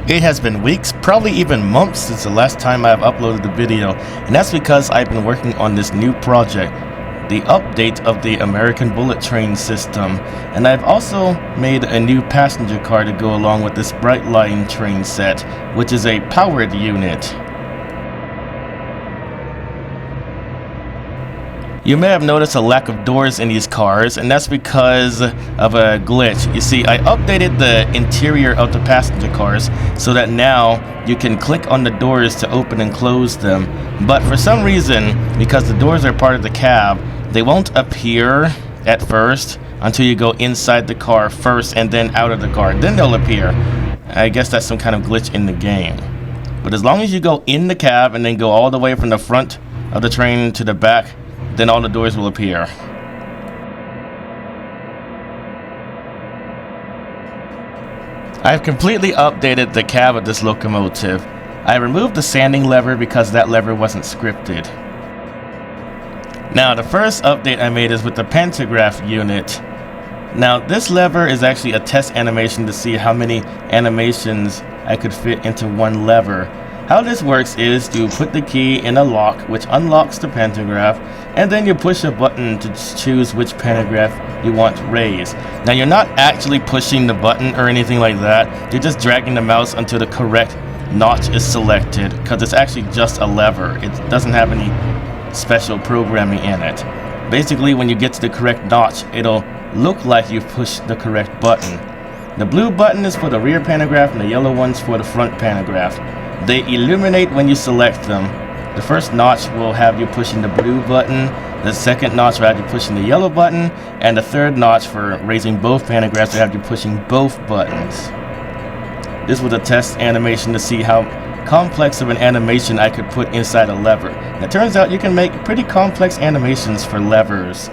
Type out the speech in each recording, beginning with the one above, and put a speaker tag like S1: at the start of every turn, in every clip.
S1: It has been weeks, probably even months since the last time I have uploaded a video, and that's because I've been working on this new project, the update of the American bullet train system, and I've also made a new passenger car to go along with this brightline train set, which is a powered unit. You may have noticed a lack of doors in these cars, and that's because of a glitch. You see, I updated the interior of the passenger cars so that now you can click on the doors to open and close them. But for some reason, because the doors are part of the cab, they won't appear at first until you go inside the car first and then out of the car. Then they'll appear. I guess that's some kind of glitch in the game. But as long as you go in the cab and then go all the way from the front of the train to the back, then all the doors will appear. I've completely updated the cab of this locomotive. I removed the sanding lever because that lever wasn't scripted. Now, the first update I made is with the Pantograph unit. Now, this lever is actually a test animation to see how many animations I could fit into one lever. How this works is you put the key in a lock, which unlocks the pantograph, and then you push a button to choose which pantograph you want raised. Now, you're not actually pushing the button or anything like that. You're just dragging the mouse until the correct notch is selected, because it's actually just a lever. It doesn't have any special programming in it. Basically, when you get to the correct notch, it'll look like you've pushed the correct button. The blue button is for the rear pantograph, and the yellow one's for the front pantograph. They illuminate when you select them. The first notch will have you pushing the blue button, the second notch will have you pushing the yellow button, and the third notch for raising both pantographs will have you pushing both buttons. This was a test animation to see how complex of an animation I could put inside a lever. And it turns out you can make pretty complex animations for levers.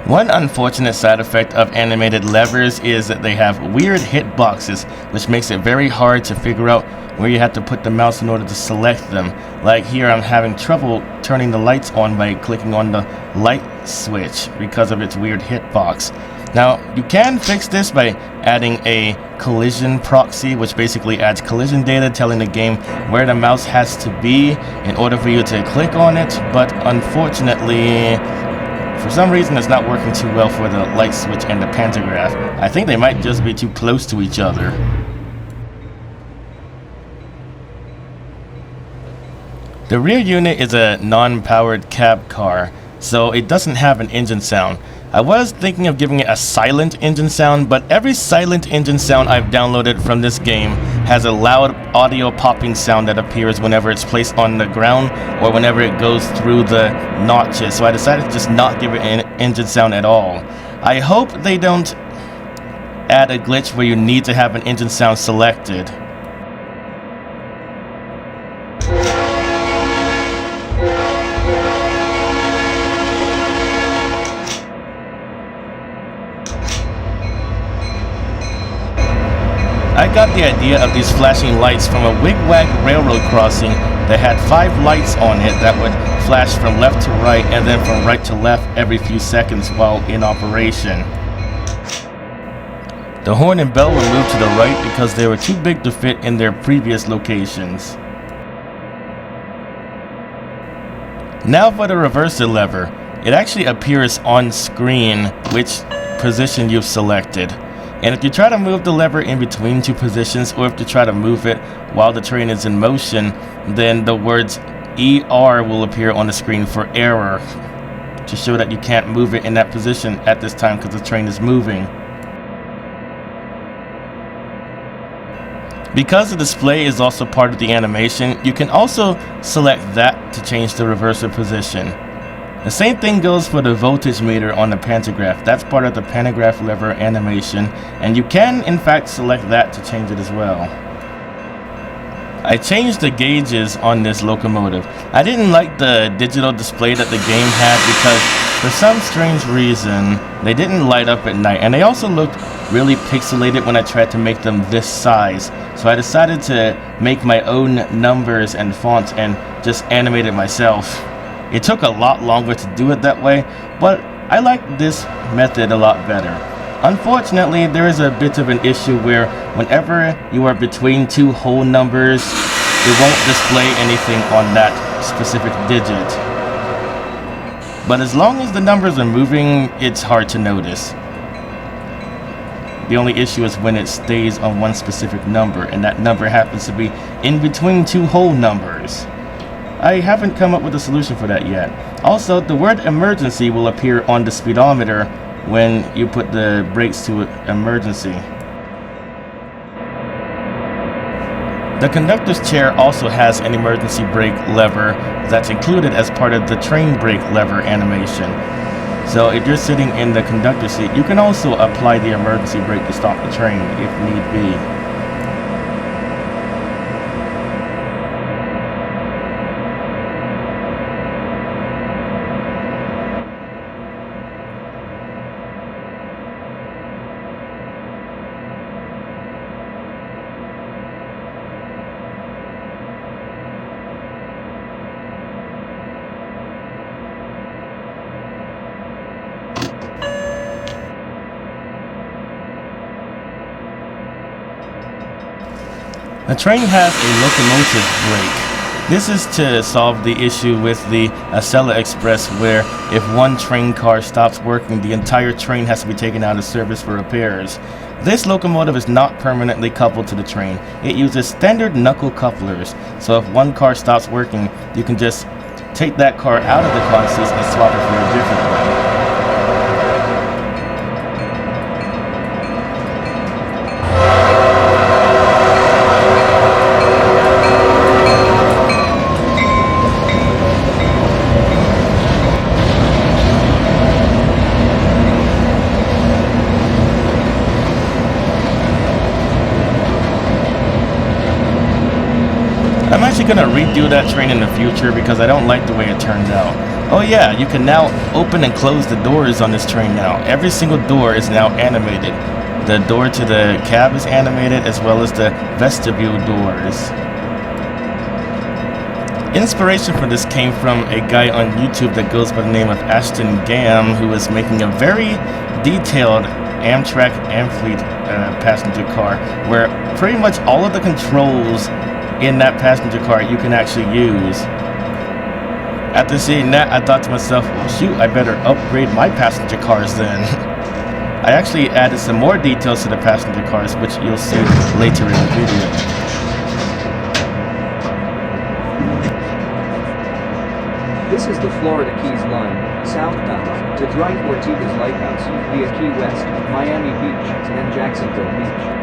S1: One unfortunate side effect of animated levers is that they have weird hitboxes, which makes it very hard to figure out where you have to put the mouse in order to select them. Like here, I'm having trouble turning the lights on by clicking on the light switch because of its weird hitbox. Now, you can fix this by adding a collision proxy, which basically adds collision data telling the game where the mouse has to be in order for you to click on it, but unfortunately, for some reason, it's not working too well for the light switch and the pantograph. I think they might just be too close to each other. The rear unit is a non-powered cab car, so it doesn't have an engine sound. I was thinking of giving it a silent engine sound, but every silent engine sound I've downloaded from this game has a loud audio popping sound that appears whenever it's placed on the ground or whenever it goes through the notches, so I decided to just not give it an engine sound at all. I hope they don't add a glitch where you need to have an engine sound selected. I got the idea of these flashing lights from a wigwag railroad crossing that had 5 lights on it that would flash from left to right and then from right to left every few seconds while in operation. The horn and bell were moved to the right because they were too big to fit in their previous locations. Now for the reverser lever. It actually appears on screen which position you've selected. And if you try to move the lever in between two positions, or if you try to move it while the train is in motion, then the words ER will appear on the screen for error, to show that you can't move it in that position at this time because the train is moving. Because the display is also part of the animation, you can also select that to change the reverser position. The same thing goes for the voltage meter on the pantograph. That's part of the pantograph lever animation, and you can in fact select that to change it as well. I changed the gauges on this locomotive. I didn't like the digital display that the game had because for some strange reason they didn't light up at night, and they also looked really pixelated when I tried to make them this size. So I decided to make my own numbers and fonts and just animate it myself. It took a lot longer to do it that way, but I like this method a lot better. Unfortunately, there is a bit of an issue where whenever you are between two whole numbers, it won't display anything on that specific digit. But as long as the numbers are moving, it's hard to notice. The only issue is when it stays on one specific number, and that number happens to be in between two whole numbers. I haven't come up with a solution for that yet. Also, the word emergency will appear on the speedometer when you put the brakes to emergency. The conductor's chair also has an emergency brake lever that's included as part of the train brake lever animation. So if you're sitting in the conductor's seat, you can also apply the emergency brake to stop the train if need be. The train has a locomotive brake. This is to solve the issue with the Acela Express, where if one train car stops working, the entire train has to be taken out of service for repairs. This locomotive is not permanently coupled to the train. It uses standard knuckle couplers, so if one car stops working, you can just take that car out of the consist and swap it for a different one. I'm actually going to redo that train in the future because I don't like the way it turns out. Oh yeah, you can now open and close the doors on this train now. Every single door is now animated. The door to the cab is animated, as well as the vestibule doors. Inspiration for this came from a guy on YouTube that goes by the name of Ashton Gam, who is making a very detailed Amtrak Amfleet passenger car, where pretty much all of the controls in that passenger car you can actually use. After seeing that, I thought to myself, well shoot, I better upgrade my passenger cars then. I actually added some more details to the passenger cars, which you'll see later in the video.
S2: This is the Florida Keys line, southbound, to Dwight Ortiga's Lighthouse, via Key West, Miami Beach, and Jacksonville Beach.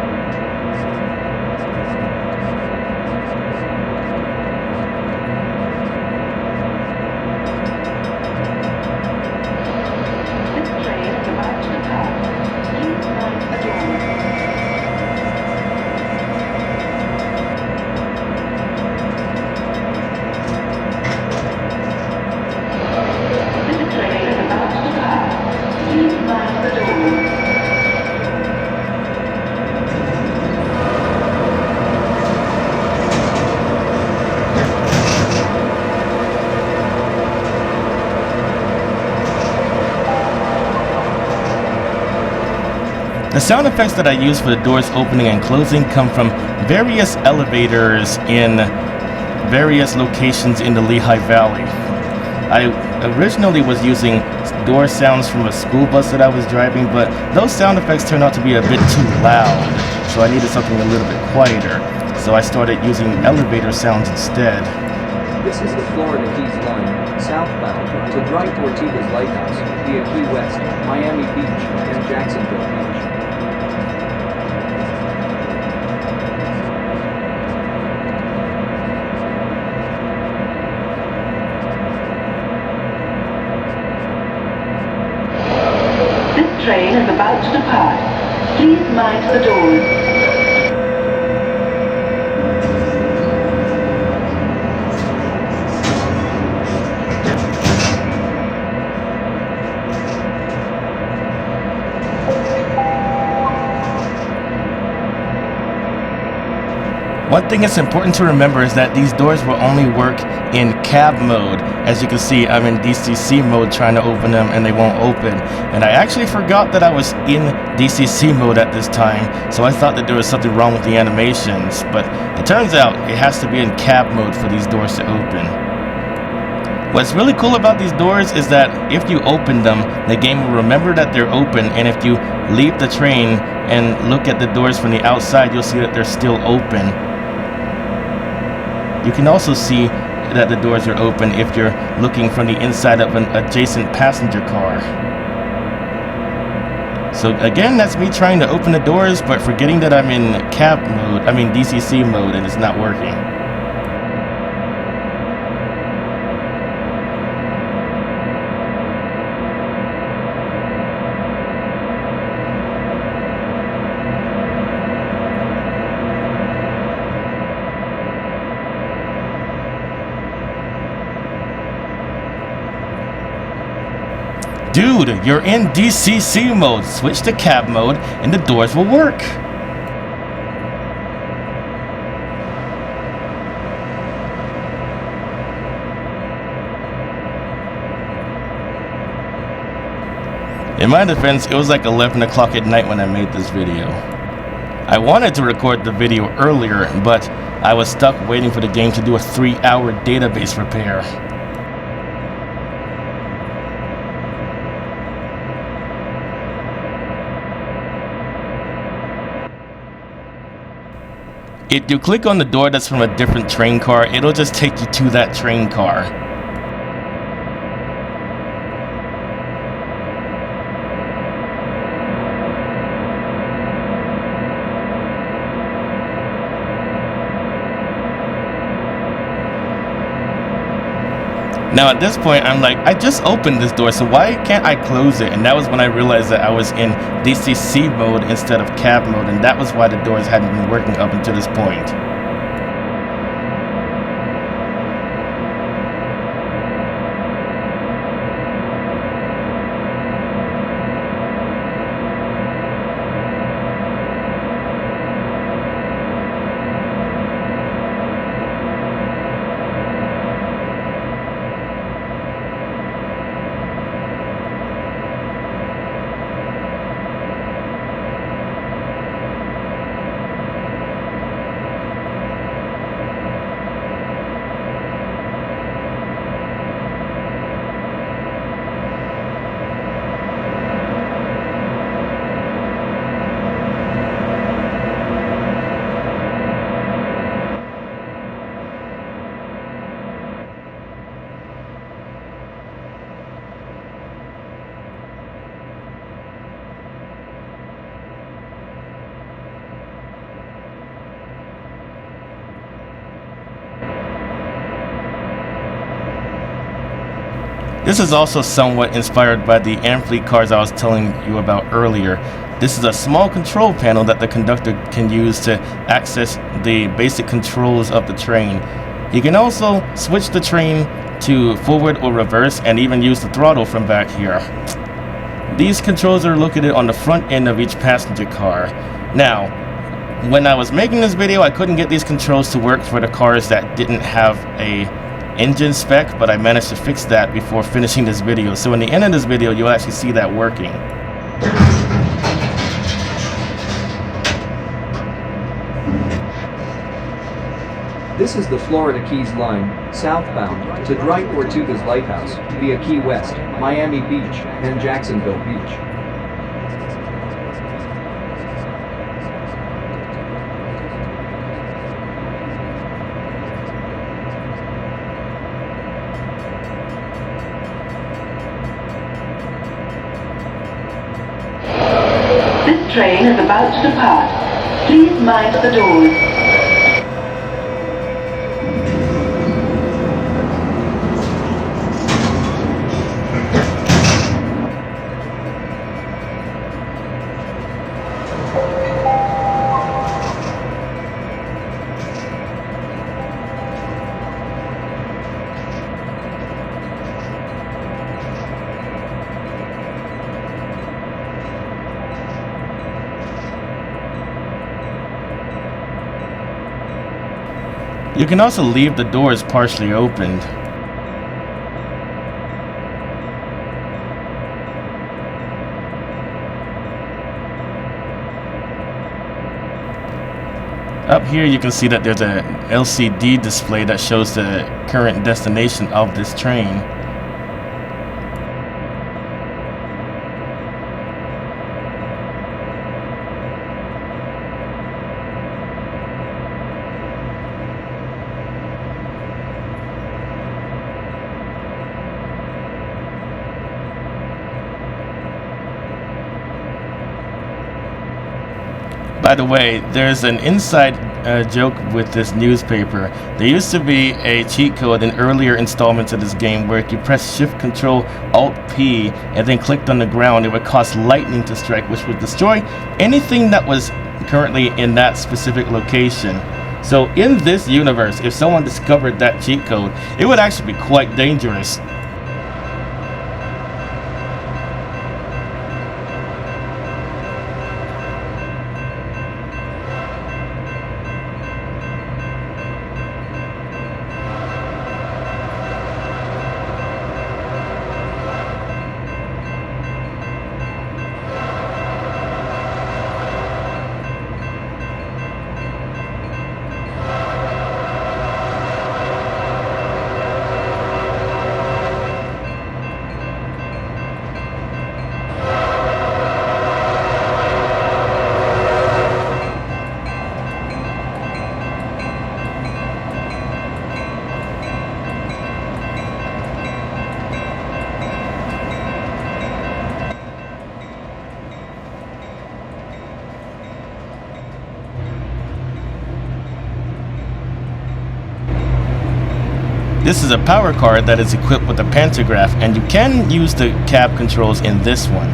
S1: The sound effects that I use for the doors opening and closing come from various elevators in various locations in the Lehigh Valley. I originally was using door sounds from a school bus that I was driving, but those sound effects turned out to be a bit too loud, so I needed something a little bit quieter. So I started using elevator sounds instead.
S2: This is the Florida Keys line, southbound, to Dwight Ortiga's Lighthouse, via Key West, Miami Beach, and Jacksonville Beach.
S3: This train is about to depart. Please mind the doors.
S1: One thing that's important to remember is that these doors will only work in cab mode. As you can see, I'm in DCC mode trying to open them and they won't open. And I actually forgot that I was in DCC mode at this time, so I thought that there was something wrong with the animations. But it turns out it has to be in cab mode for these doors to open. What's really cool about these doors is that if you open them, the game will remember that they're open, and if you leave the train and look at the doors from the outside, you'll see that they're still open. You can also see that the doors are open if you're looking from the inside of an adjacent passenger car. So again, that's me trying to open the doors, but forgetting that I'm in cab mode, I'm in DCC mode, and it's not working. Dude, you're in DCC mode. Switch to cab mode and the doors will work. In my defense, it was like 11 o'clock at night when I made this video. I wanted to record the video earlier, but I was stuck waiting for the game to do a 3-hour database repair. If you click on the door that's from a different train car, it'll just take you to that train car. Now at this point, I'm like, I just opened this door, so why can't I close it? And that was when I realized that I was in DCC mode instead of cab mode, and that was why the doors hadn't been working up until this point. This is also somewhat inspired by the Ampli cars I was telling you about earlier. This is a small control panel that the conductor can use to access the basic controls of the train. You can also switch the train to forward or reverse and even use the throttle from back here. These controls are located on the front end of each passenger car. Now, when I was making this video, I couldn't get these controls to work for the cars that didn't have a engine spec, but I managed to fix that before finishing this video. So in the end of this video, you'll actually see that working.
S2: This is the Florida Keys line, southbound, to Dwight Tortuga's Lighthouse, via Key West, Miami Beach, and Jacksonville Beach.
S3: This train is about to depart. Please mind the doors.
S1: You can also leave the doors partially opened. Up here you can see that there's a LCD display that shows the current destination of this train. By the way, there's an inside joke with this newspaper. There used to be a cheat code in earlier installments of this game where if you press Shift Control Alt P and then clicked on the ground, it would cause lightning to strike, which would destroy anything that was currently in that specific location. So in this universe, if someone discovered that cheat code, it would actually be quite dangerous. This is a power card that is equipped with a pantograph, and you can use the cab controls in this one.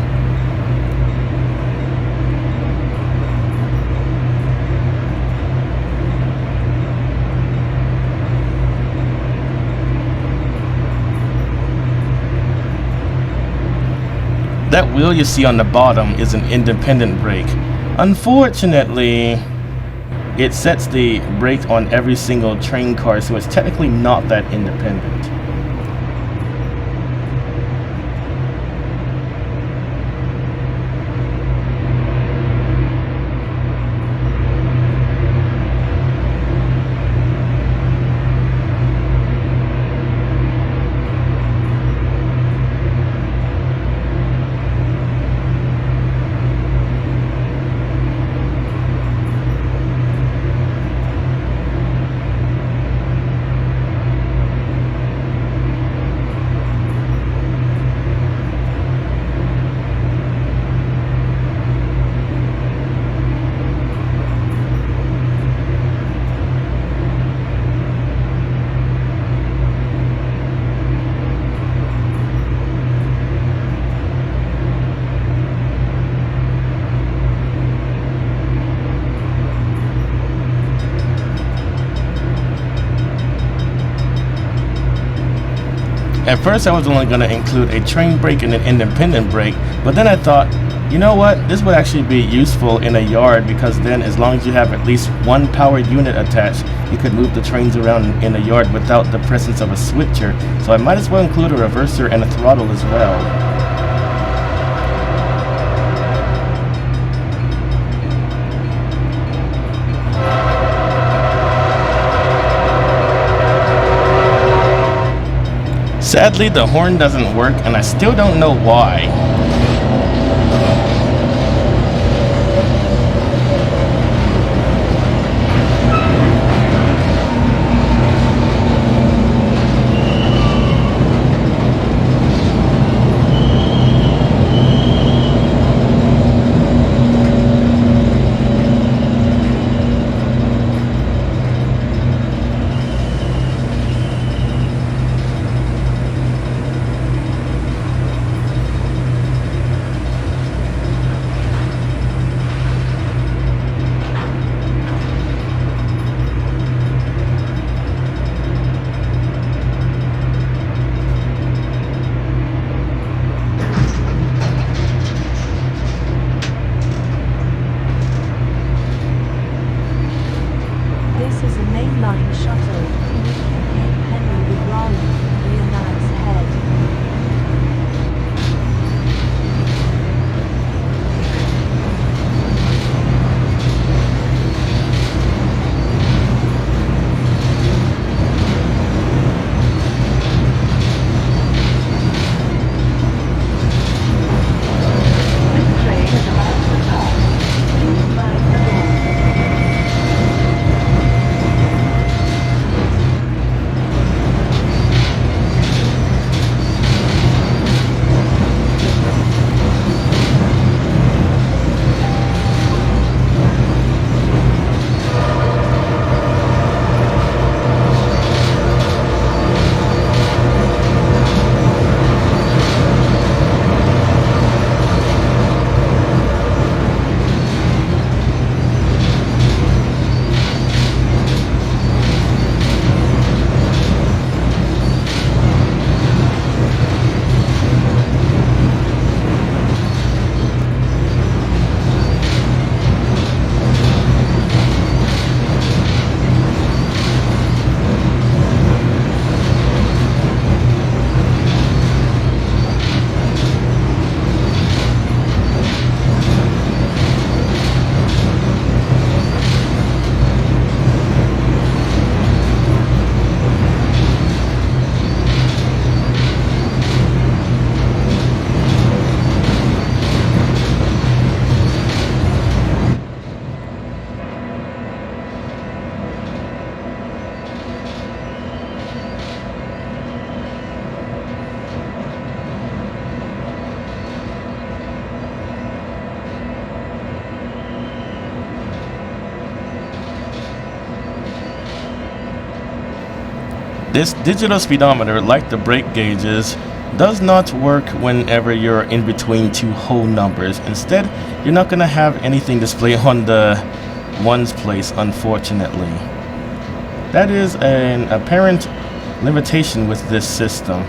S1: That wheel you see on the bottom is an independent brake. Unfortunately, it sets the brake on every single train car, so it's technically not that independent. At first I was only going to include a train brake and an independent brake, but then I thought, you know what, this would actually be useful in a yard, because then as long as you have at least one power unit attached, you could move the trains around in a yard without the presence of a switcher. So I might as well include a reverser and a throttle as well. Sadly, the horn doesn't work, and I still don't know why.
S4: This is a mainline shuttle communicating Catenary with Raleigh, via Nags Head.
S3: This train is about to depart. Please mind the doors.
S1: This digital speedometer, like the brake gauges, does not work whenever you're in between two whole numbers. Instead, you're not going to have anything display on the ones place, unfortunately. That is an apparent limitation with this system.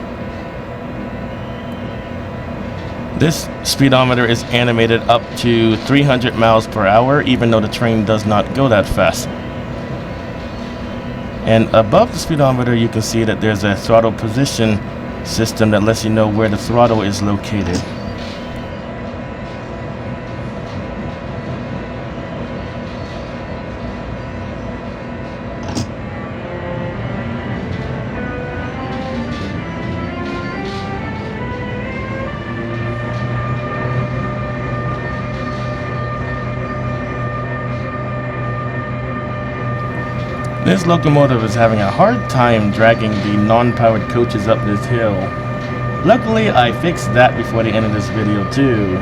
S1: This speedometer is animated up to 300 miles per hour, even though the train does not go that fast. And above the speedometer, you can see that there's a throttle position system that lets you know where the throttle is located. This locomotive is having a hard time dragging the non-powered coaches up this hill. Luckily, I fixed that before the end of this video too.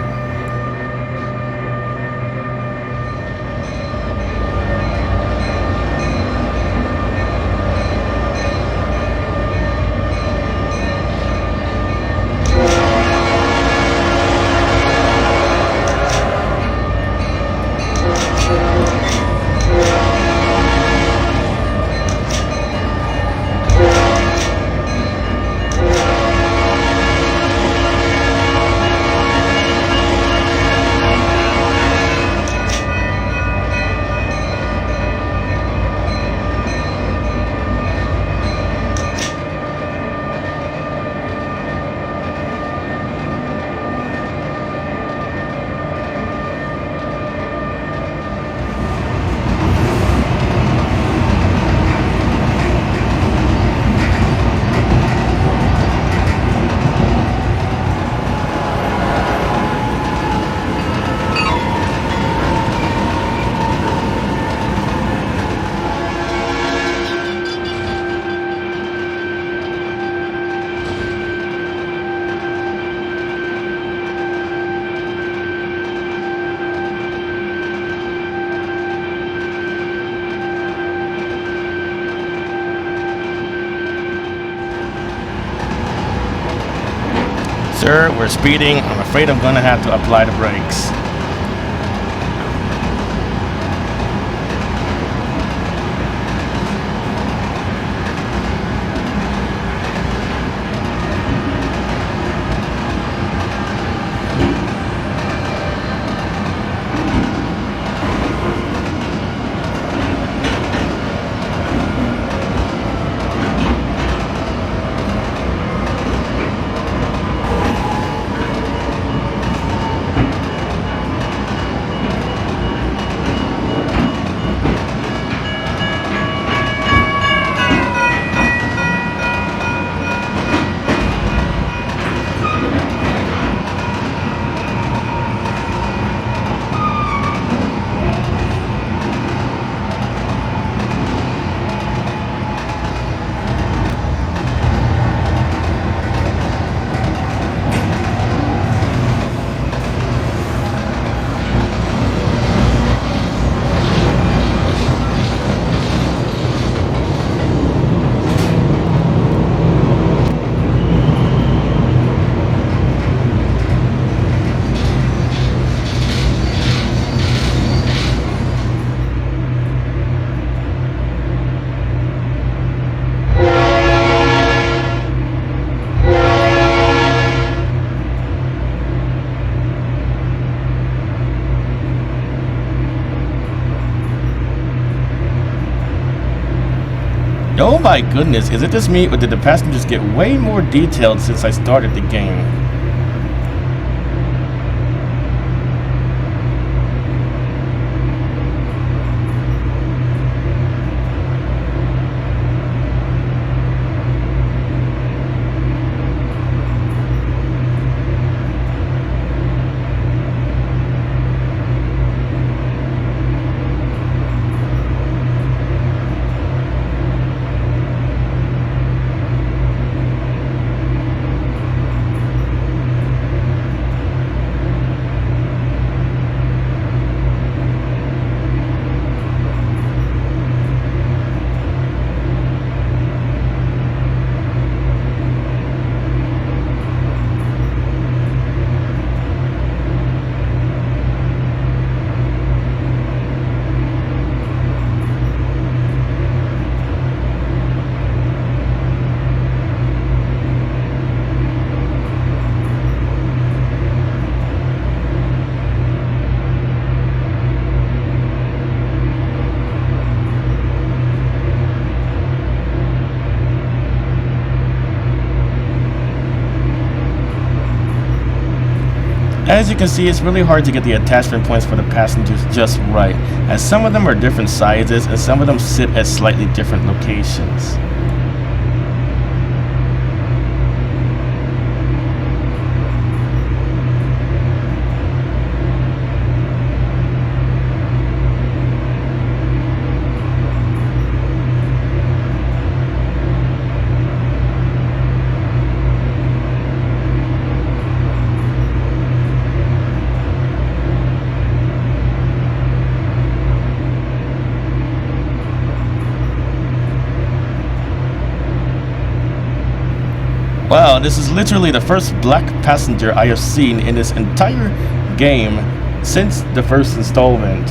S1: Sir, we're speeding. I'm afraid I'm gonna have to apply the brakes. Oh my goodness, is it just me or did the passengers get way more detailed since I started the game? As you can see, it's really hard to get the attachment points for the passengers just right, as some of them are different sizes and some of them sit at slightly different locations. Wow, this is literally the first black passenger I have seen in this entire game since the first installment.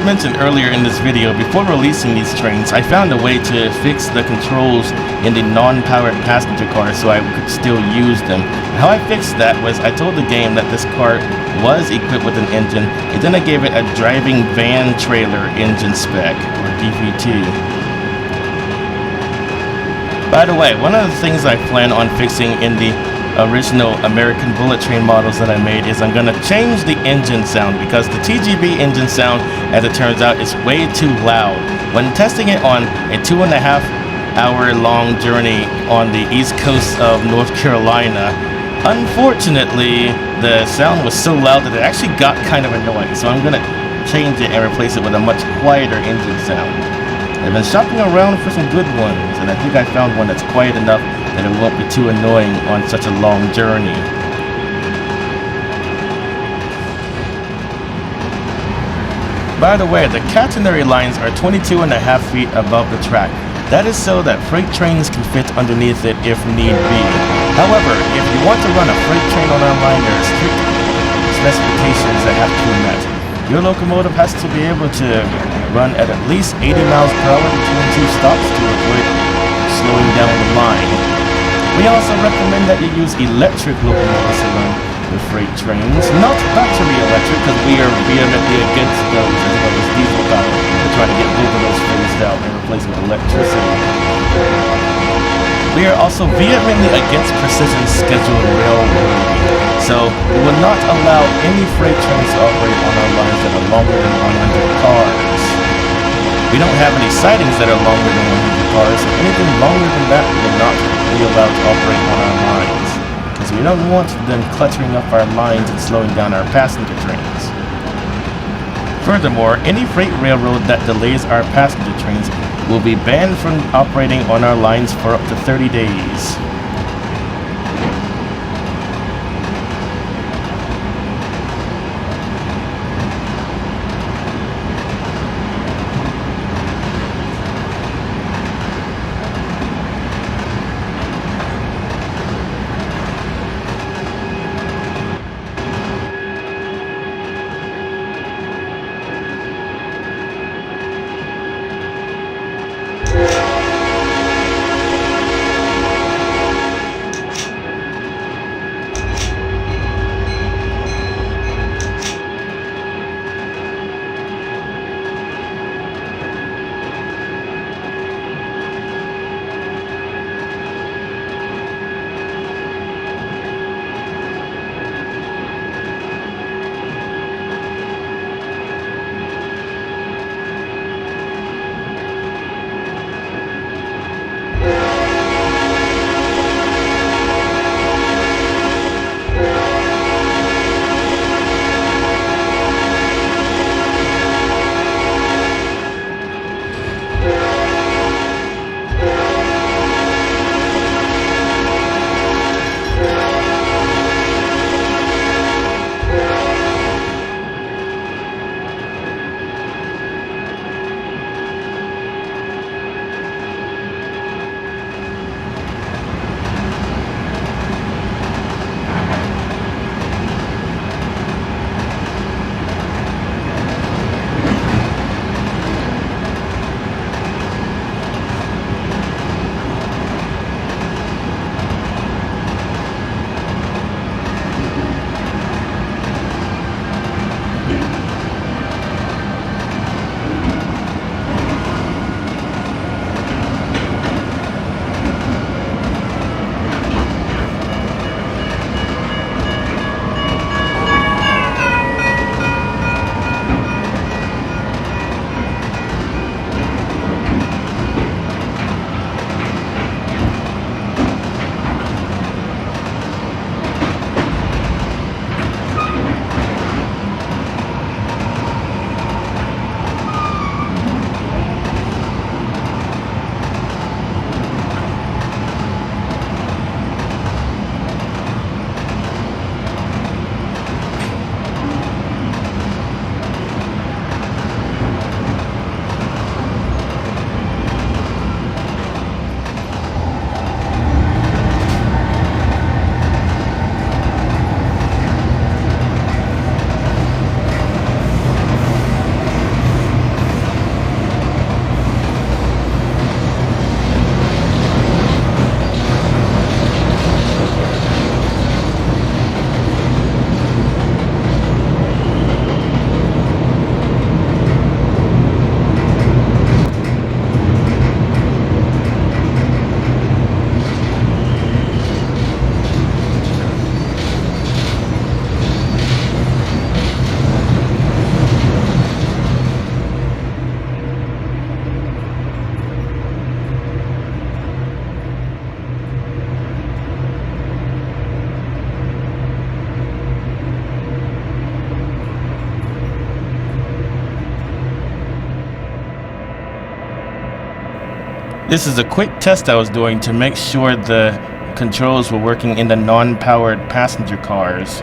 S1: mentioned earlier in this video, before releasing these trains, I found a way to fix the controls in the non-powered passenger car so I could still use them. How I fixed that was I told the game that this car was equipped with an engine, and then I gave it a driving van trailer engine spec, or DVT. By the way, one of the things I plan on fixing in the original American bullet train models that I made is I'm gonna change the engine sound, because the TGB engine sound, as it turns out, is way too loud. When testing it on a 2.5-hour long journey on the east coast of North Carolina, unfortunately the sound was so loud that it actually got kind of annoying, so I'm gonna change it and replace it with a much quieter engine sound. I've been shopping around for some good ones, and I think I found one that's quiet enough that it won't be too annoying on such a long journey. By the way, the catenary lines are 22.5 feet above the track. That is so that freight trains can fit underneath it if need be. However, if you want to run a freight train on our line, there are strict specifications that have to be met. Your locomotive has to be able to run at least 80 miles per hour between two stops to avoid slowing down the line. We also recommend that you use electric locomotives to run with freight trains, not battery electric, because we are vehemently against those, as well as diesel power. We're trying to get both of those phased out and replaced with electricity. We are also vehemently against precision scheduled railroading, so we will not allow any freight trains to operate on our lines that are longer than 100 cars. We don't have any sidings that are longer than 100 cars, so anything longer than that will not be allowed to operate on our lines, because we don't want them cluttering up our lines and slowing down our passenger trains. Furthermore, any freight railroad that delays our passenger trains will be banned from operating on our lines for up to 30 days. This is a quick test I was doing to make sure the controls were working in the non-powered passenger cars.